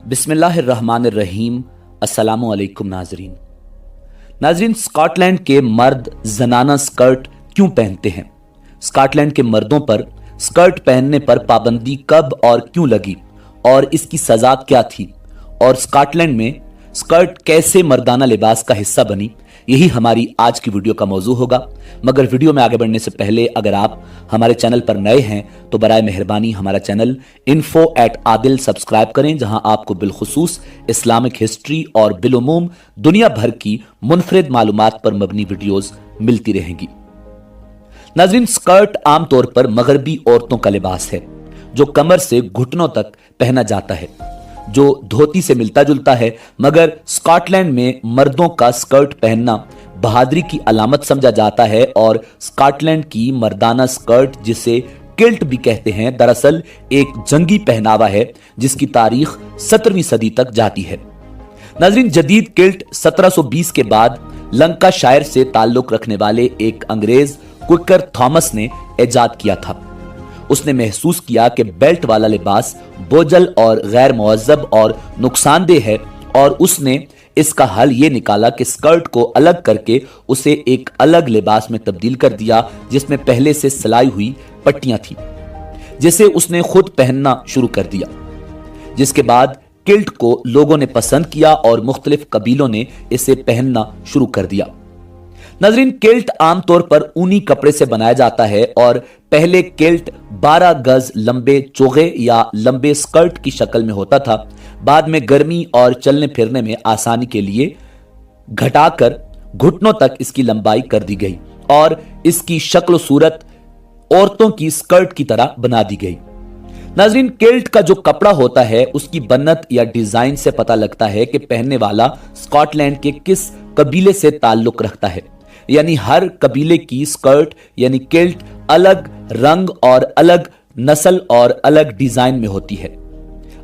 बिस्मिल्लाहिर्रहमानिर्रहीम। अस्सलामु अलैकुम नाजरीन, स्कॉटलैंड के मर्द जनाना स्कर्ट क्यों पहनते हैं? स्कॉटलैंड के मर्दों पर स्कर्ट पहनने पर पाबंदी कब और क्यों लगी और इसकी सजा क्या थी, और स्कॉटलैंड में स्कर्ट कैसे मर्दाना लिबास का हिस्सा बनी, यही हमारी आज की वीडियो का मौजू होगा। मगर वीडियो में आगे बढ़ने से पहले अगर आप हमारे चैनल पर नए हैं तो बराए मेहरबानी हमारा चैनल info@adil सब्सक्राइब करें, जहां आपको बिलखुसूस इस्लामिक हिस्ट्री और बिलुमूम दुनिया भर की मुनफरिद मालूमात पर मबनी वीडियोस मिलती रहेंगी। नाज़रीन, स्कर्ट आमतौर पर मगरबी औरतों का लिबास है जो कमर से घुटनों तक पहना जाता है, जो धोती से मिलता जुलता है। मगर स्कॉटलैंड में मर्दों का स्कर्ट पहनना बहादुरी की अलामत समझा जाता है, और स्कॉटलैंड की मर्दाना स्कर्ट, जिसे किल्ट भी कहते हैं, दरअसल एक जंगी पहनावा है जिसकी तारीख 17वीं सदी तक जाती है। नाज़रीन, जदीद किल्ट 1720 के बाद लंकाशायर से ताल्लुक रखने वाले एक अंग्रेज क्विकर थॉमस ने इजाद किया था। उसने महसूस किया कि बेल्ट वाला लिबास बोझल और गैर मुअज्जब और नुकसानदेह है, और उसने इसका हल ये निकाला कि स्कर्ट को अलग करके उसे एक अलग लिबास में तब्दील कर दिया, जिसमें पहले से सिलाई हुई पट्टियां थी, जिसे उसने खुद पहनना शुरू कर दिया। जिसके बाद किल्ट को लोगों ने पसंद किया और मुख्तलिफ कबीलों ने इसे पहनना शुरू कर दिया। नाज़रीन, किल्ट आमतौर पर ऊनी कपड़े से बनाया जाता है, और पहले किल्ट 12 गज लंबे चोगे या लंबे स्कर्ट की शक्ल में होता था। बाद में गर्मी और चलने फिरने में आसानी के लिए घटाकर घुटनों तक इसकी लंबाई कर दी गई और इसकी शक्ल सूरत औरतों की स्कर्ट की तरह बना दी गई। नाज़रीन, किल्ट का जो कपड़ा होता है उसकी बनत या डिजाइन से पता लगता है कि पहनने वाला स्कॉटलैंड के किस कबीले से ताल्लुक रखता है। यानी हर कबीले की स्कर्ट यानी किल्ट अलग रंग और अलग नस्ल और अलग डिजाइन में होती है।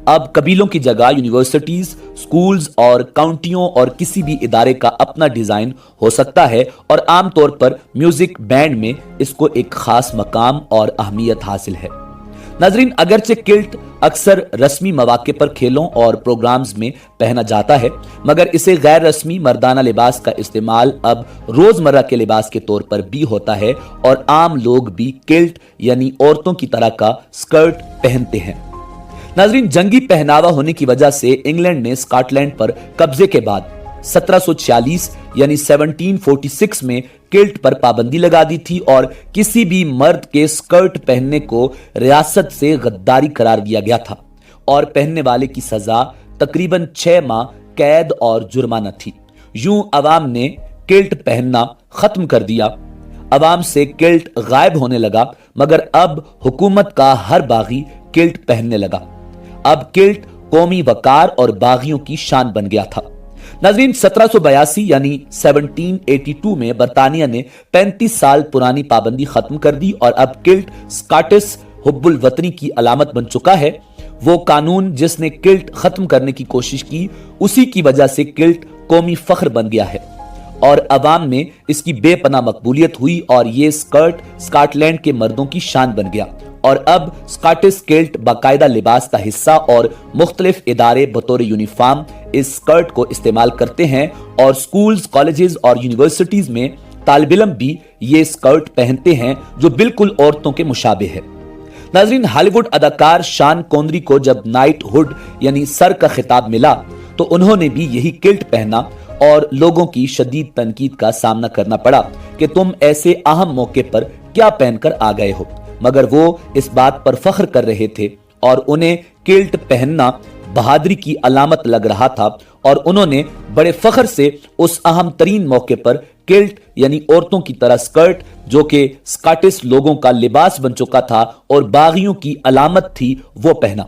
अब कबीलों की जगह यूनिवर्सिटीज, स्कूल्स और काउंटियों और किसी भी इदारे का अपना डिजाइन हो सकता है, और आमतौर पर म्यूजिक बैंड में इसको एक खास मकाम और अहमियत हासिल है। नाज़रीन, अगरचे किल्ट अक्सर रस्मी मौके पर खेलों और प्रोग्राम्स में पहना जाता है, मगर इसे गैर रस्मी मर्दाना लिबास का इस्तेमाल अब रोजमर्रा के लिबास के तौर पर भी होता है, और आम लोग भी किल्ट यानी औरतों की तरह का स्कर्ट पहनते हैं। नाज़रीन, जंगी पहनावा होने की वजह से इंग्लैंड ने स्कॉटलैंड पर कब्जे के बाद 1746 यानी 1746 में किल्ट पर पाबंदी लगा दी थी, और किसी भी मर्द के स्कर्ट पहनने को रियासत से गद्दारी करार दिया गया था, और पहनने वाले की सजा तकरीबन 6 माह कैद और जुर्माना थी। यूं अवाम ने किल्ट पहनना खत्म कर दिया, अवाम से किल्ट गायब होने लगा, मगर अब हुकूमत का हर बागी किल्ट पहनने लगा। अब किल्ट कौमी वकार और बागियों की शान बन गया था। नाज़रीन, 1782 यानी 1782 में बरतानिया ने 35 साल पुरानी पाबंदी खत्म कर दी, और अब किल्ट स्कॉटिश हुब्बुल वतनी की अलामत बन चुका है। वो कानून जिसने किल्ट खत्म करने की कोशिश की, उसी की वजह से किल्ट कौमी फख्र बन गया है, और अवाम में इसकी बेपनाह मकबूलियत हुई, और ये स्कर्ट स्कॉटलैंड के मर्दों की शान बन गया। और अब स्कॉटिश किल्ट बाकायदा लिबास का हिस्सा, और मुख्तलिफ इदारे बतौर यूनिफॉर्म इस स्कर्ट को इस्तेमाल करते हैं, और स्कूल्स, कॉलेजेस और यूनिवर्सिटीज में तालिब इल्म भी ये स्कर्ट पहनते हैं जो बिल्कुल औरतों के मुशाबे है। नाज़रीन, हॉलीवुड अदाकार शॉन कॉनरी को जब नाइट हुड यानी सर का खिताब मिला तो उन्होंने भी यही किल्ट पहना, और लोगों की शदीद तनकीद का सामना करना पड़ा कि तुम ऐसे अहम मौके पर क्या पहनकर आ गए हो, मगर वो इस बात पर फख्र कर रहे थे, और उन्हें किल्ट पहनना बहादुरी की अलामत लग रहा था, और उन्होंने बड़े फख्र से उस अहम तरीन मौके पर किल्ट यानी औरतों की तरह स्कर्ट, जो कि स्कॉटिश लोगों का लिबास बन चुका था और बागियों की अलामत थी, वो पहना।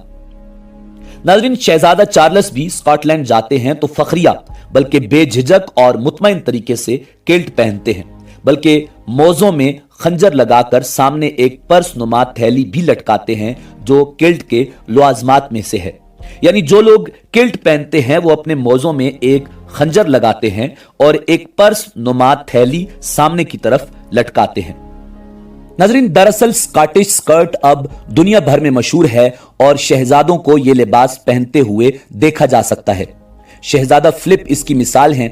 नाज़रीन, शहजादा चार्ल्स भी स्कॉटलैंड जाते हैं तो फखरिया बल्कि बेझिझक और मुतमईन तरीके से किल्ट पहनते हैं, बल्कि मौजों में खंजर लगाकर सामने एक पर्स नुमा थैली भी लटकाते हैं जो किल्ट के लवाजमात में से है। यानी जो लोग किल्ट पहनते हैं वो अपने मौजों में एक खंजर लगाते हैं और एक पर्स नुमा थैली सामने की तरफ लटकाते हैं। नाजरीन, दरअसल स्कॉटिश स्कर्ट अब दुनिया भर में मशहूर है और शहजादों को यह लिबास पहनते हुए देखा जा सकता है। शहजादा फिलिप इसकी मिसाल हैं।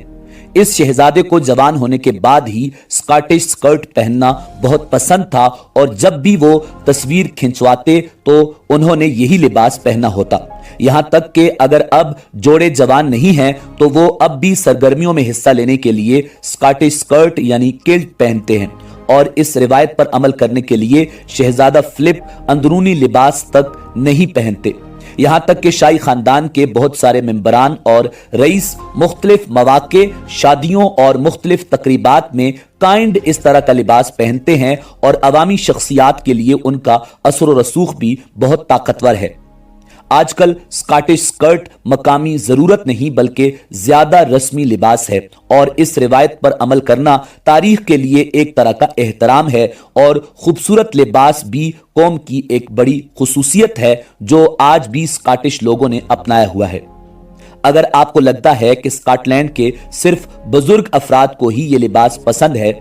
इस शहजादे को जवान होने के बाद ही स्कॉटिश स्कर्ट पहनना बहुत पसंद था और जब भी वो तस्वीर खिंचवाते तो उन्होंने यही लिबास पहना होता। यहां तक कि अगर अब जोड़े जवान नहीं हैं तो वो अब भी सरगर्मियों में हिस्सा लेने के लिए स्कॉटिश स्कर्ट यानी किल्ट पहनते हैं और इस रिवायत पर अमल करने के लिए शहजादा फिलिप अंदरूनी लिबास तक नहीं पहनते। यहां तक कि शाही खानदान के बहुत सारे मेंबरान और रईस मुख्तलिफ मौके, शादियों और मुख्तलिफ तकरीबात में इस तरह का लिबास पहनते हैं और अवामी शख्सियात के लिए उनका असर व रसूख भी बहुत ताकतवर है। आजकल स्कॉटिश स्कर्ट मकामी जरूरत नहीं बल्कि ज्यादा रस्मी लिबास है और इस रिवायत पर अमल करना तारीख के लिए एक तरह का एहतराम है और खूबसूरत लिबास भी कौम की एक बड़ी खुसूसियत है जो आज भी स्कॉटिश लोगों ने अपनाया हुआ है। अगर आपको लगता है कि स्कॉटलैंड के सिर्फ बुजुर्ग अफराद को ही ये लिबास पसंद है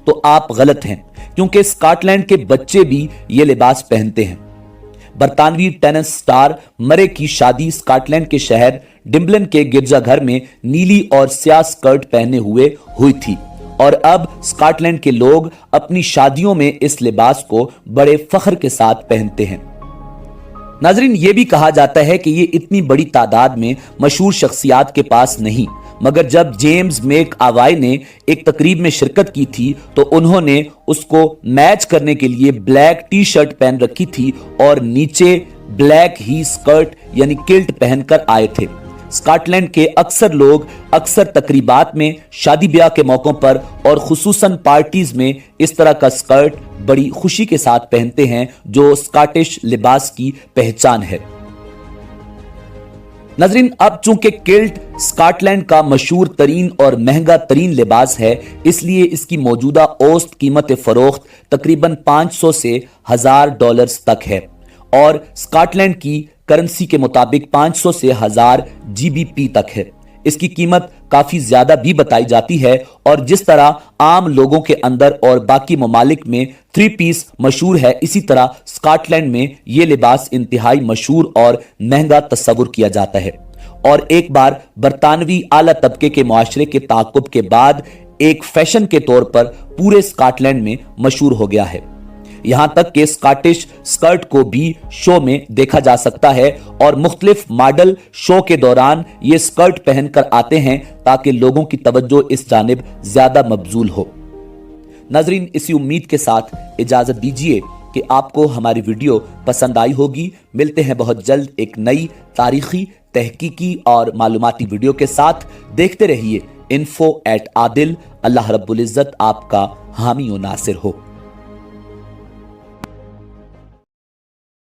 तो आप गलत हैं, क्योंकि स्कॉटलैंड के बच्चे भी ये लिबास पहनते हैं। बरतानवी टेनिस स्टार मरे की शादी स्कॉटलैंड के शहर डिम्बलन के गिरजाघर में नीली और स्याह स्कर्ट पहने हुए हुई थी और अब स्कॉटलैंड के लोग अपनी शादियों में इस लिबास को बड़े फख्र के साथ पहनते हैं। नाजरीन, ये भी कहा जाता है कि ये इतनी बड़ी तादाद में मशहूर शख्सियात के पास नहीं, मगर जब जेम्स मेक आवाई ने एक तकरीब में शिरकत की थी तो उन्होंने उसको मैच करने के लिए ब्लैक टी शर्ट पहन रखी थी और नीचे ब्लैक ही स्कर्ट यानी किल्ट पहनकर आए थे। स्कॉटलैंड के अक्सर लोग अक्सर तकरीबात में, शादी ब्याह के मौकों पर और खुसूसन पार्टीज में इस तरह का स्कर्ट बड़ी खुशी के साथ पहनते हैं जो स्कॉटिश लिबास की पहचान है। नाज़रीन, अब चूंकि किल्ट स्कॉटलैंड का मशहूर तरीन और महंगा तरीन लिबास है, इसलिए इसकी मौजूदा औसत कीमत फरोख्त तकरीबन 500 से $1000 तक है और स्कॉटलैंड की करेंसी के मुताबिक 500 से 1000 GBP तक है। इसकी कीमत काफी ज्यादा भी बताई जाती है और जिस तरह आम लोगों के अंदर और बाकी ममालिक में 3 पीस मशहूर है, इसी तरह स्कॉटलैंड में यह लिबास इंतहाई मशहूर और महंगा तस्वुर किया जाता है और एक बार बरतानवी आला तबके के मुआशरे के ताक़ुब के बाद एक फैशन के तौर पर पूरे स्कॉटलैंड में मशहूर हो गया है। यहां तक कि स्कॉटिश स्कर्ट को भी शो में देखा जा सकता है और मुख्तलिफ मॉडल शो के दौरान ये स्कर्ट पहनकर आते हैं ताकि लोगों की तवज्जो इस जानिब ज्यादा मबजूल हो। नाजरीन, इसी उम्मीद के साथ इजाजत दीजिए कि आपको हमारी वीडियो पसंद आई होगी। मिलते हैं बहुत जल्द एक नई तारीखी, तहकीकी और मालूमाती वीडियो के साथ। देखते रहिए info@adil। अल्लाह रब्बुल इज्जत आपका हामी व नासिर हो।